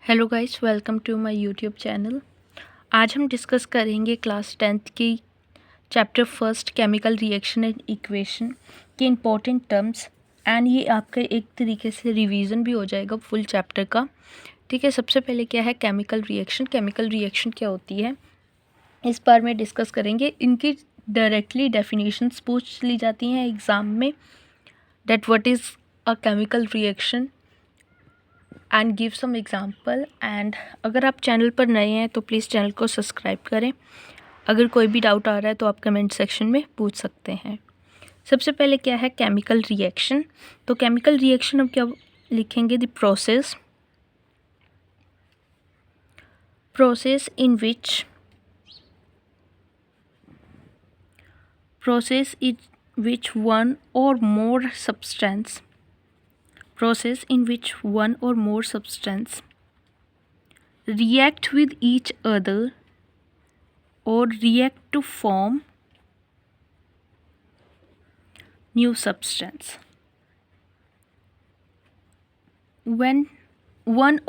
Hello guys, welcome to my YouTube channel. आज हम discuss करेंगे क्लास 10th की chapter first chemical reaction and equation के important terms. And ये आपका एक तरीके से रिवीजन भी हो जाएगा फुल चैप्टर का। ठीक है, सबसे पहले क्या है केमिकल रिएक्शन। केमिकल रिएक्शन क्या होती है इस बार में डिस्कस करेंगे। इनकी डायरेक्टली डेफिनेशंस पूछ ली जाती हैं एग्ज़ाम में, that what is a chemical reaction and give some example. And अगर आप चैनल पर नए हैं तो प्लीज़ चैनल को सब्सक्राइब करें। अगर कोई भी डाउट आ रहा है तो आप कमेंट सेक्शन में पूछ सकते हैं। सबसे पहले क्या है केमिकल रिएक्शन। तो केमिकल रिएक्शन हम क्या लिखेंगे, the process in which one or more substance react with each other or react to form new substance. When one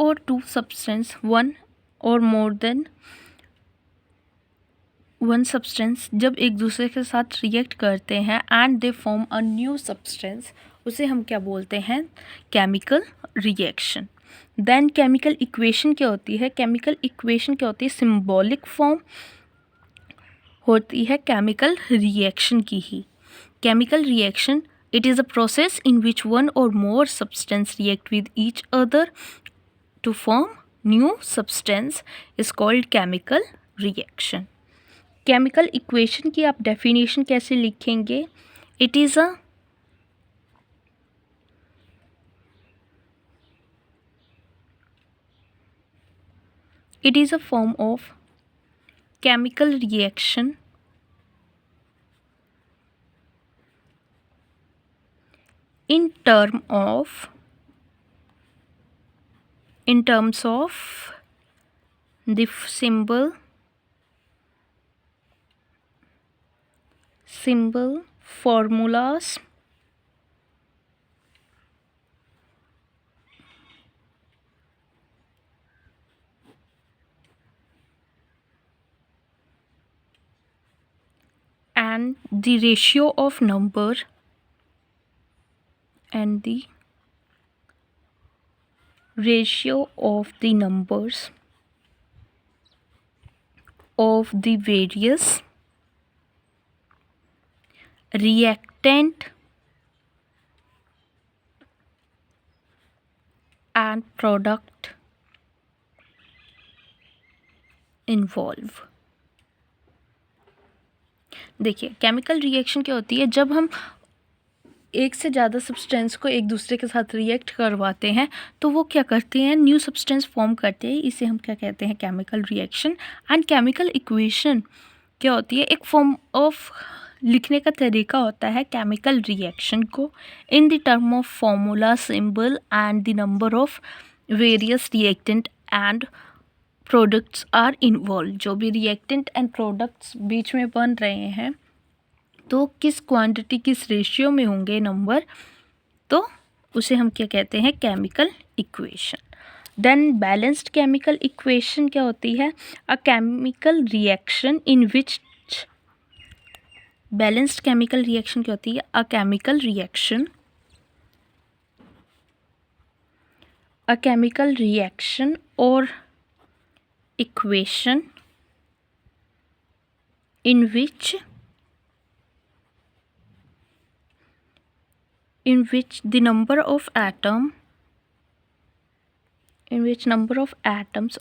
or more than one substance जब एक दूसरे के साथ रिएक्ट करते हैं and they form a new substance, उसे हम क्या बोलते हैं, chemical reaction. Then chemical equation क्या होती है, केमिकल इक्वेशन क्या होती है, सिंबॉलिक फॉर्म होती है केमिकल रिएक्शन की ही। Chemical reaction, it is a process in which one or more substance react with each other to form new substance is called chemical reaction. Chemical equation की आप definition कैसे लिखेंगे, it is a form of chemical reaction in terms of the symbol formulas and the ratio of number and the ratio of the numbers of the various reactant and product involve। देखिए chemical reaction क्या होती है, जब हम एक से ज़्यादा substance को एक दूसरे के साथ रिएक्ट करवाते हैं तो वो क्या करते हैं, न्यू सब्सटेंस फॉर्म करते हैं। इसे हम क्या कहते हैं, chemical reaction. And chemical equation क्या होती है, एक फॉर्म ऑफ लिखने का तरीका होता है केमिकल रिएक्शन को in the term of formula, symbol and the number of various reactant and products are involve. जो भी रिएक्टेंट एंड प्रोडक्ट्स बीच में बन रहे हैं तो किस क्वांटिटी, किस रेशियो में होंगे नंबर, तो उसे हम क्या कहते हैं, chemical equation. Then balanced chemical equation क्या होती है, a chemical reaction in which balanced chemical reaction क्या होती है, अ केमिकल रिएक्शन और equation in which the number of atoms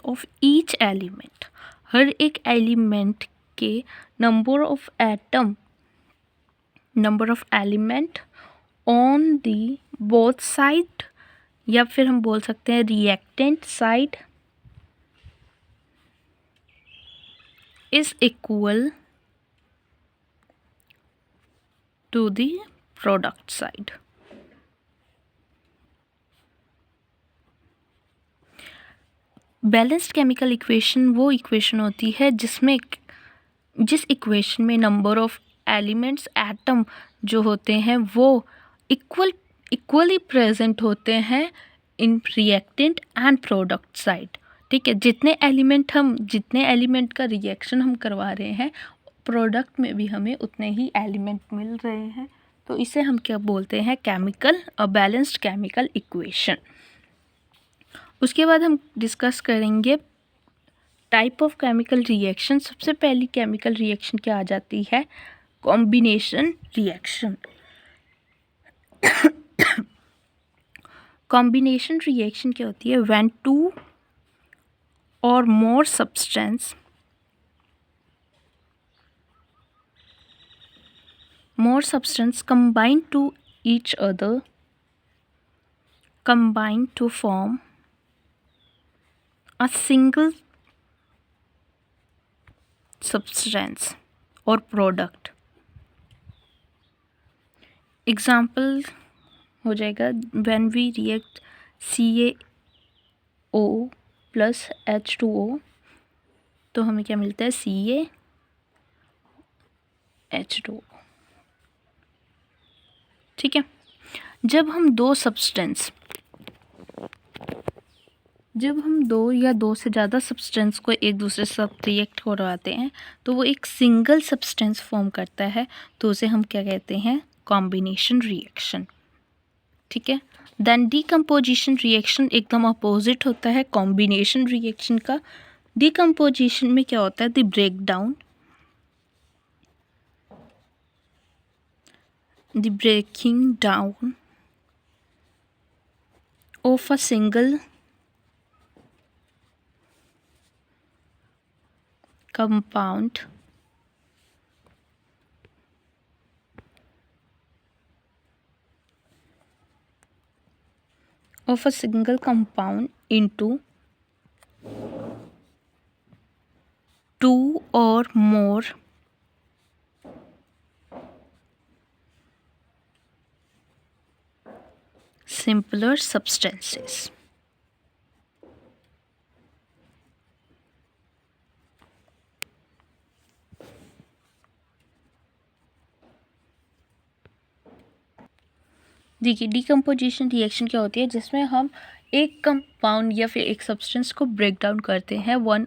of each element, हर एक एलिमेंट के number of element on the both side, या फिर हम बोल सकते हैं reactant side, is equal to the product side. Balanced chemical equation वो इक्वेशन होती है जिस इक्वेशन में नंबर ऑफ एलिमेंट्स, एटम जो होते हैं वो इक्वली प्रेजेंट होते हैं in reactant and product side. ठीक है, जितने एलिमेंट का रिएक्शन हम करवा रहे हैं, प्रोडक्ट में भी हमें उतने ही एलिमेंट मिल रहे हैं, तो इसे हम क्या बोलते हैं, बैलेंस्ड केमिकल इक्वेशन। उसके बाद हम डिस्कस करेंगे टाइप ऑफ केमिकल रिएक्शन। सबसे पहली केमिकल रिएक्शन क्या आ जाती है, कॉम्बिनेशन रिएक्शन। कॉम्बिनेशन रिएक्शन क्या होती है, व्हेन टू और more substance combine to each other, combine to form a single substance or product। Example हो जाएगा, when we react CaO plus H2O, तो हमें क्या मिलता है, CaH2O। ठीक है, जब हम दो या दो से ज़्यादा सब्सटेंस को एक दूसरे से रिएक्ट करवाते हैं तो वो एक सिंगल सब्सटेंस फॉर्म करता है, तो उसे हम क्या कहते हैं, कॉम्बिनेशन रिएक्शन। ठीक है, देन डीकम्पोजिशन रिएक्शन एकदम अपोजिट होता है कॉम्बिनेशन रिएक्शन का। डीकम्पोजिशन में क्या होता है, the breaking down of a single compound into two or more simpler substances। देखिए, डीकम्पोजिशन रिएक्शन क्या होती है, जिसमें हम एक कंपाउंड या फिर एक सब्सटेंस को ब्रेक डाउन करते हैं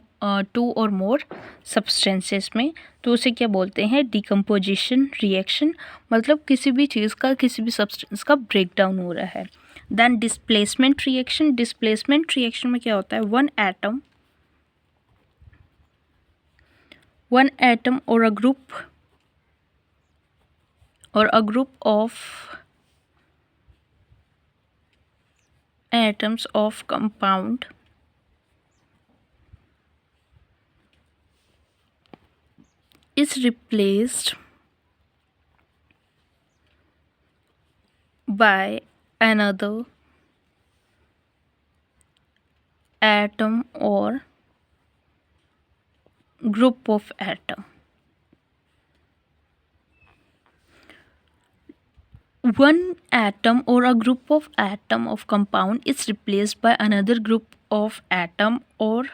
टू और मोर सब्सटेंसेस में, तो उसे क्या बोलते हैं, डीकम्पोजिशन रिएक्शन। मतलब किसी भी चीज़ का, किसी भी सब्सटेंस का ब्रेक डाउन हो रहा है। देन डिस्प्लेसमेंट रिएक्शन में क्या होता है, वन एटम और a group of atoms of compound is replaced by another atom or group of atom। One atom or a group of atom of compound is replaced by another group of atom or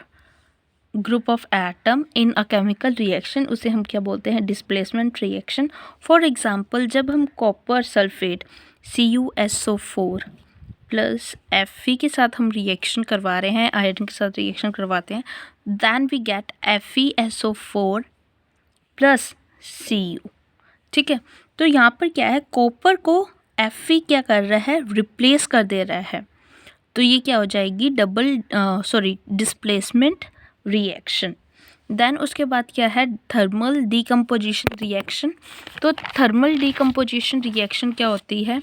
group of atom in a chemical reaction, उसे हम क्या बोलते हैं, displacement reaction. For example, जब हम copper sulphate CuSO4 plus Fe के साथ हम रिएक्शन करवा रहे हैं, आयरन के साथ रिएक्शन करवाते हैं, then we get FeSO4 plus Cu। ठीक है, तो यहाँ पर क्या है, कॉपर को Fe क्या कर रहा है, रिप्लेस कर दे रहा है, तो ये क्या हो जाएगी, डिस्प्लेसमेंट रिएक्शन। देन उसके बाद क्या है, थर्मल डीकम्पोजिशन रिएक्शन। तो थर्मल डीकम्पोजिशन रिएक्शन क्या होती है,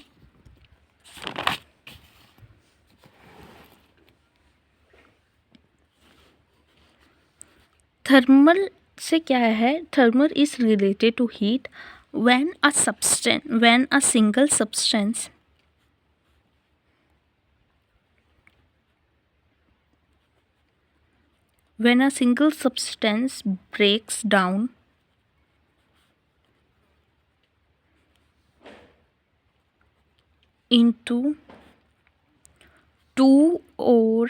थर्मल से क्या है, thermal is related to heat when a single substance breaks down into two or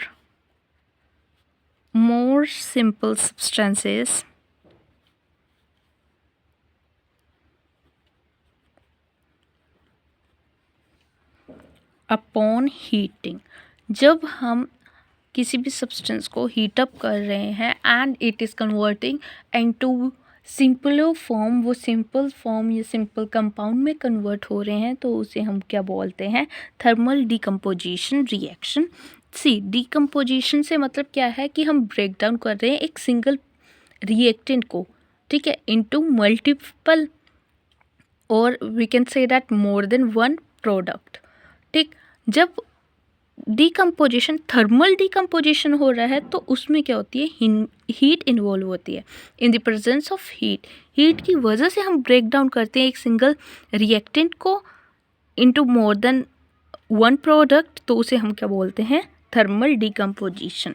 more simple substances, upon heating। जब हम किसी भी सब्सटेंस को हीट अप कर रहे हैं and it is converting into simple form, वो सिंपल फॉर्म या सिंपल कंपाउंड में कन्वर्ट हो रहे हैं, तो उसे हम क्या बोलते हैं? Thermal decomposition reaction. See decomposition से मतलब क्या है कि हम ब्रेक डाउन कर रहे हैं एक सिंगल रिएक्टेंट को, ठीक है, इनटू मल्टीपल और we can say that more than one product. ठीक, जब डिकम्पोजिशन थर्मल डिकम्पोजिशन हो रहा है तो उसमें क्या होती है? हीट इन्वॉल्व होती है। In the presence of heat की वजह से हम ब्रेक डाउन करते हैं एक सिंगल रिएक्टेंट को into more than one product, तो उसे हम क्या बोलते हैं? Thermal decomposition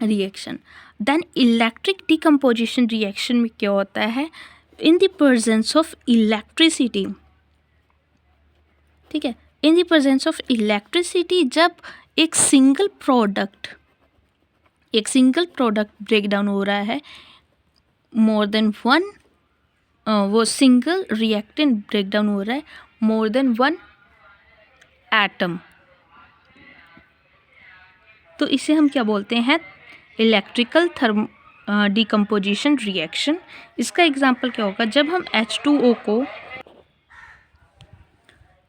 reaction. Then electric decomposition reaction में क्या होता है? In the presence of electricity, ठीक है, in the presence of electricity जब एक सिंगल प्रोडक्ट ब्रेक डाउन हो रहा है मोर देन वन, वो सिंगल रिएक्टेंट ब्रेक डाउन हो रहा है मोर देन वन एटम, तो इसे हम क्या बोलते हैं? Electrical decomposition reaction. इसका एग्जांपल क्या होगा? जब हम H2O को,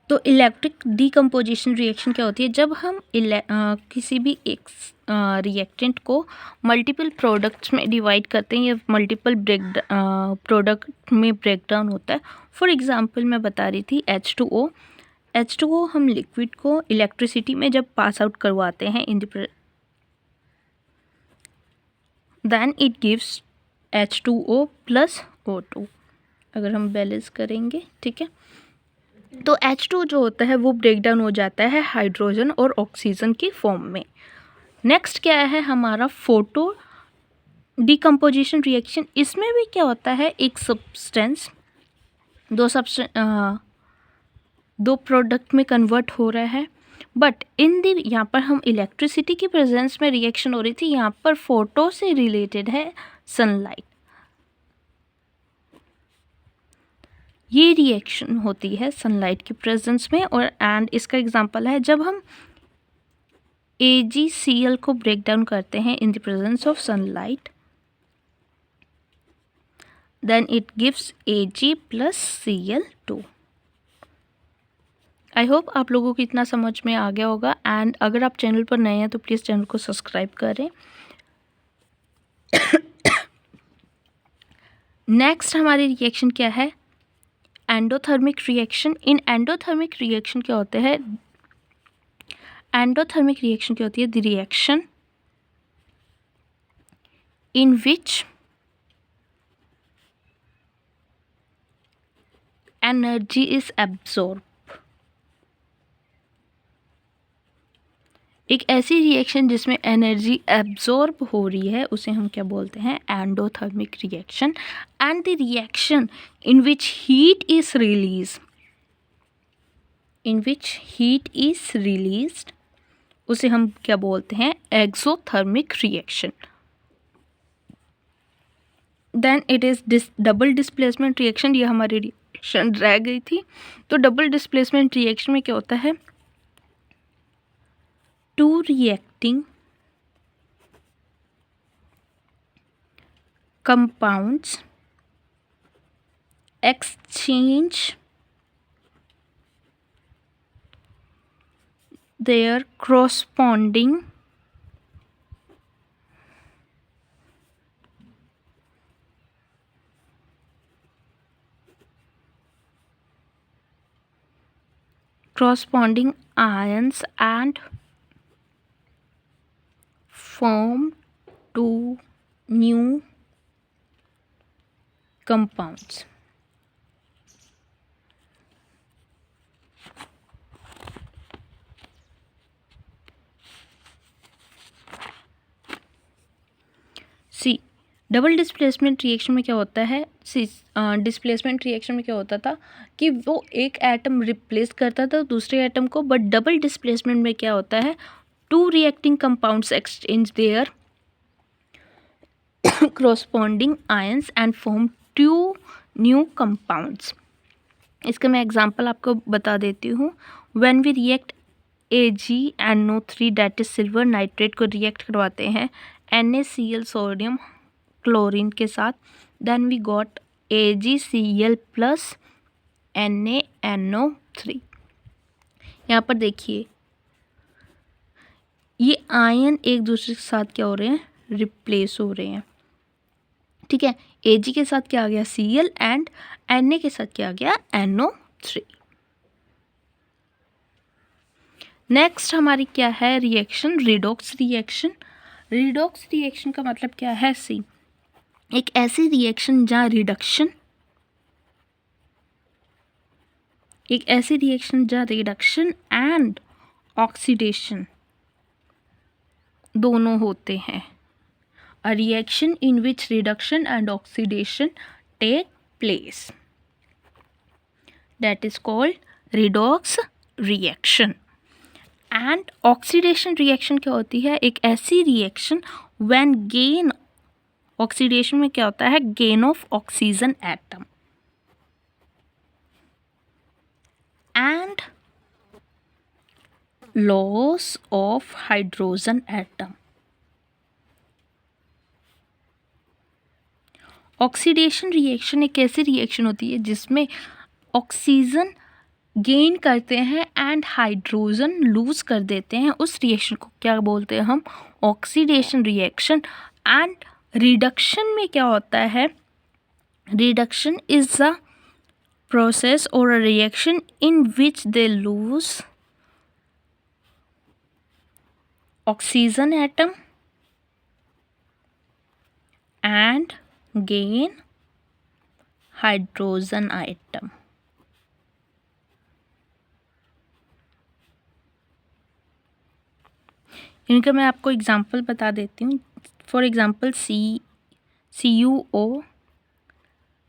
तो इलेक्ट्रिक डिकम्पोजिशन रिएक्शन क्या होती है? जब हम किसी भी एक रिएक्टेंट को मल्टीपल प्रोडक्ट्स में डिवाइड करते हैं या मल्टीपल प्रोडक्ट में ब्रेक डाउन होता है। फॉर एग्जांपल मैं बता रही थी H2O हम लिक्विड को इलेक्ट्रिसिटी में जब पास आउट करवाते हैं then it gives H2O plus O2, अगर हम बैलेंस करेंगे, ठीक है, तो H2 जो होता है वो ब्रेक डाउन हो जाता है हाइड्रोजन और ऑक्सीजन की फॉर्म में। नेक्स्ट क्या है हमारा? Photo decomposition reaction. इसमें भी क्या होता है? एक सब्सटेंस दो प्रोडक्ट में कन्वर्ट हो रहा है, बट यहाँ पर हम इलेक्ट्रिसिटी की प्रेजेंस में रिएक्शन हो रही थी, यहाँ पर फोटो से रिलेटेड है सनलाइट। ये रिएक्शन होती है सनलाइट की प्रेजेंस में, और एंड इसका एग्जांपल है जब हम AgCl को ब्रेक डाउन करते हैं in the presence of sunlight, then it gives Ag plus Cl2। I hope आप लोगों को इतना समझ में आ गया होगा, एंड अगर आप चैनल पर नए हैं तो प्लीज़ चैनल को सब्सक्राइब करें। नेक्स्ट हमारी रिएक्शन क्या है? Endothermic reaction. इन एंडोथर्मिक रिएक्शन क्या होते हैं? एंडोथर्मिक रिएक्शन क्या होती है? The reaction in which energy is absorb. एक ऐसी रिएक्शन जिसमें एनर्जी एब्जॉर्ब हो रही है उसे हम क्या बोलते हैं? Endothermic reaction. And the reaction in which heat is released उसे हम क्या बोलते हैं? Exothermic reaction. Then it is double displacement reaction. ये हमारी रिएक्शन रह गई थी, तो डबल डिस्प्लेसमेंट रिएक्शन में क्या होता है? Two reacting compounds exchange their corresponding ions and form two new compounds. See double displacement reaction में क्या होता है? डिस्प्लेसमेंट रिएक्शन में क्या होता था कि वो एक एटम रिप्लेस करता था दूसरे एटम को, बट डबल डिस्प्लेसमेंट में क्या होता है? Two reacting compounds exchange their corresponding ions and form two new compounds. इसका मैं एग्जांपल आपको बता देती हूँ. When we react AgNO3 that is silver nitrate को रिएक्ट करवाते हैं NaCl सोडियम क्लोरीन के साथ, then we got AgCl plus NaNO3। यहाँ पर देखिए ये आयन एक दूसरे के साथ क्या हो रहे हैं, रिप्लेस हो रहे हैं। ठीक है, Ag के साथ क्या आ गया Cl एंड Na के साथ क्या आ गया NO3। नेक्स्ट हमारी क्या है reaction, redox reaction. Redox reaction का मतलब क्या है, सी एक ऐसी रिएक्शन जहाँ रिडक्शन एंड ऑक्सीडेशन दोनों होते हैं। A reaction in which reduction and oxidation take place, that is called redox reaction. And oxidation reaction क्या होती है, एक ऐसी रिएक्शन व्हेन गेन, ऑक्सीडेशन में क्या होता है, gain of oxygen atom and loss of hydrogen atom. Oxidation reaction एक ऐसी रिएक्शन होती है जिसमें ऑक्सीजन गेन करते हैं एंड हाइड्रोजन लूज कर देते हैं। उस रिएक्शन को क्या बोलते हैं हम, ऑक्सीडेशन रिएक्शन। एंड रिडक्शन में क्या होता है, रिडक्शन इज अ प्रोसेस और a reaction in which they lose oxygen atom and gain hydrogen atom. इनका मैं आपको एग्जांपल बता देती हूँ। For example CuO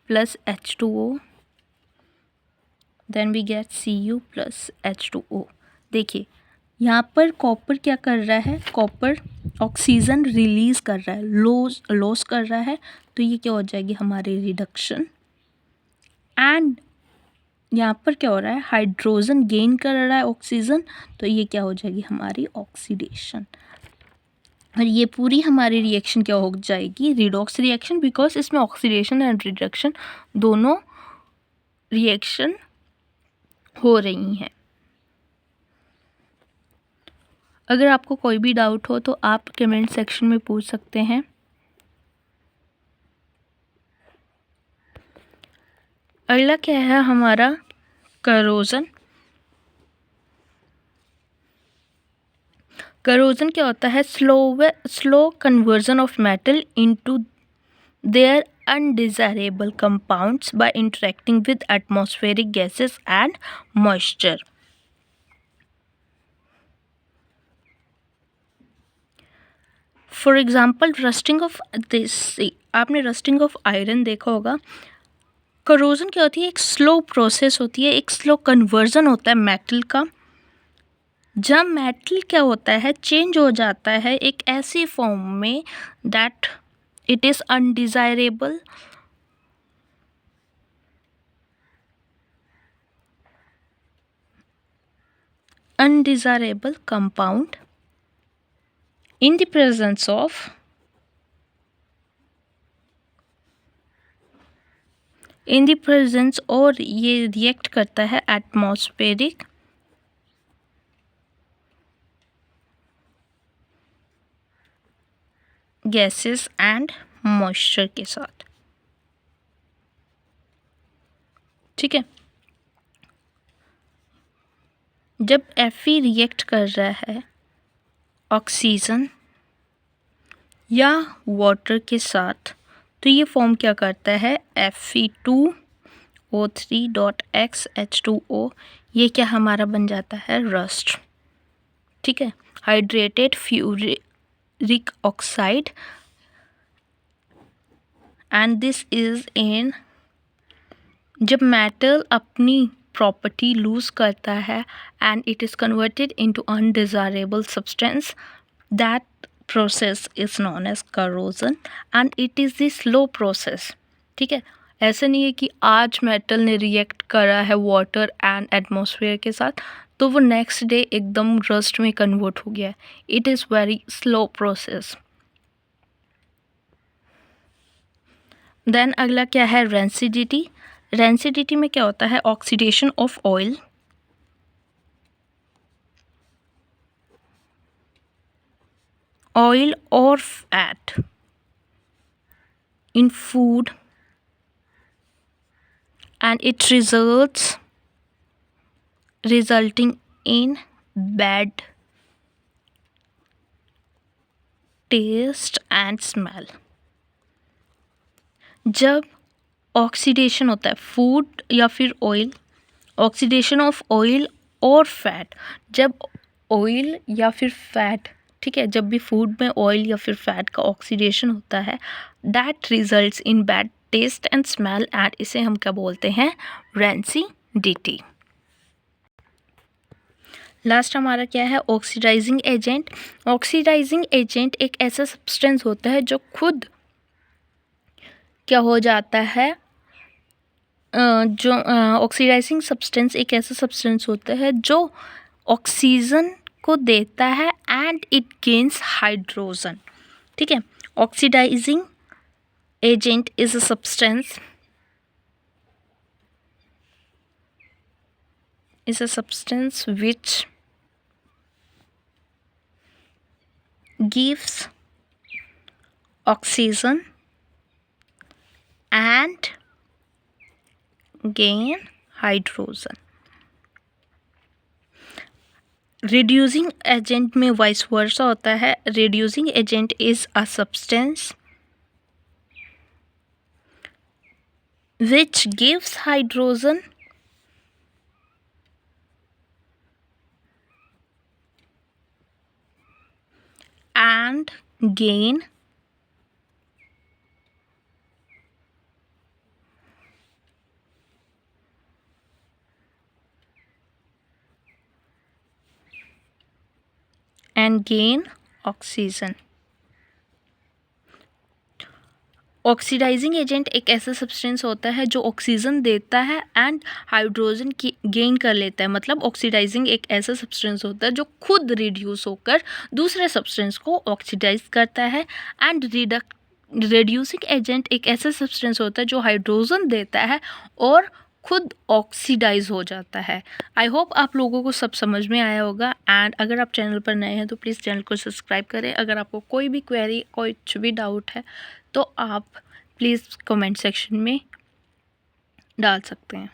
plus H2O, then we get Cu plus H2O। देखिए यहाँ पर कॉपर क्या कर रहा है, कॉपर ऑक्सीजन रिलीज कर रहा है, लॉस कर रहा है, तो ये क्या हो जाएगी हमारी रिडक्शन। एंड यहाँ पर क्या हो रहा है, हाइड्रोजन गेन कर रहा है ऑक्सीजन, तो ये क्या हो जाएगी हमारी ऑक्सीडेशन। और ये पूरी हमारी रिएक्शन क्या हो जाएगी, रिडॉक्स रिएक्शन, बिकॉज इसमें ऑक्सीडेशन एंड रिडक्शन दोनों रिएक्शन हो रही हैं। अगर आपको कोई भी डाउट हो तो आप कमेंट सेक्शन में पूछ सकते हैं। अगला क्या है हमारा करोजन। करोजन क्या होता है, slow conversion of metal into their undesirable compounds by interacting with atmospheric gases and moisture. For example rusting of this, आपने रस्टिंग ऑफ आयरन देखा होगा। करोजन क्या होती है, एक स्लो प्रोसेस होती है, एक स्लो कन्वर्जन होता है मेटल का। जब मेटल क्या होता है, चेंज हो जाता है एक ऐसी फॉर्म में that it is undesirable compound in the presence of और ये रिएक्ट करता है एटमॉस्फेरिक गैसेस एंड मॉइस्चर के साथ। ठीक है, जब Fe रिएक्ट कर रहा है ऑक्सीजन या वाटर के साथ, तो ये फॉर्म क्या करता है, Fe2O3.X ये क्या हमारा बन जाता है रस्ट। ठीक है, hydrated ferric oxide, and this is in, जब मेटल अपनी प्रॉपर्टी लूज करता है and it is converted into undesirable substance, that process is known as corrosion and it is the slow process. ठीक है, ऐसा नहीं है कि आज मेटल ने रिएक्ट करा है वाटर एंड एटमॉस्फेयर के साथ तो वो नेक्स्ट डे एकदम रस्ट में कन्वर्ट हो गया है। It is very slow process. Then अगला क्या है, रेंसिडिटी। रेंसिडिटी में क्या होता है, oxidation of oil, oil or fat in food, and it resulting in bad taste and smell। जब ऑक्सीडेशन होता है फूड या फिर ऑयल, ऑक्सीडेशन ऑफ ऑयल और फैट, जब ऑयल या फिर फैट, ठीक है, जब भी फूड में ऑयल या फिर फैट का ऑक्सीडेशन होता है, that results in bad taste and smell, and इसे हम क्या बोलते हैं, रेंसिडिटी। लास्ट हमारा क्या है, ऑक्सीडाइजिंग एजेंट। ऑक्सीडाइजिंग एजेंट एक ऐसा सब्सटेंस होता है जो खुद क्या हो जाता है, जो ऑक्सीडाइजिंग सब्सटेंस एक ऐसा सब्सटेंस होता है जो ऑक्सीजन को देता है एंड इट गेन्स हाइड्रोजन। ठीक है, oxidising agent is a substance which gives oxygen and gain hydrogen। Reducing agent में वाइस वर्सा होता है। Reducing agent is a substance which gives hydrogen and gain oxygen। Oxidising agent एक ऐसा substance होता है जो ऑक्सीजन देता है एंड हाइड्रोजन की गेन कर लेता है। मतलब ऑक्सीडाइजिंग एक ऐसा सब्सटेंस होता है जो खुद रिड्यूस होकर दूसरे सब्सटेंस को ऑक्सीडाइज करता है। एंड रिड्यूसिंग एजेंट एक ऐसा सब्सटेंस होता है जो हाइड्रोजन देता है और खुद ऑक्सीडाइज हो जाता है। आई होप आप लोगों को सब समझ में आया होगा। एंड अगर आप चैनल पर नए हैं तो प्लीज़ चैनल को सब्सक्राइब करें। अगर आपको कोई भी क्वेरी, कुछ भी डाउट है तो आप प्लीज़ कमेंट सेक्शन में डाल सकते हैं।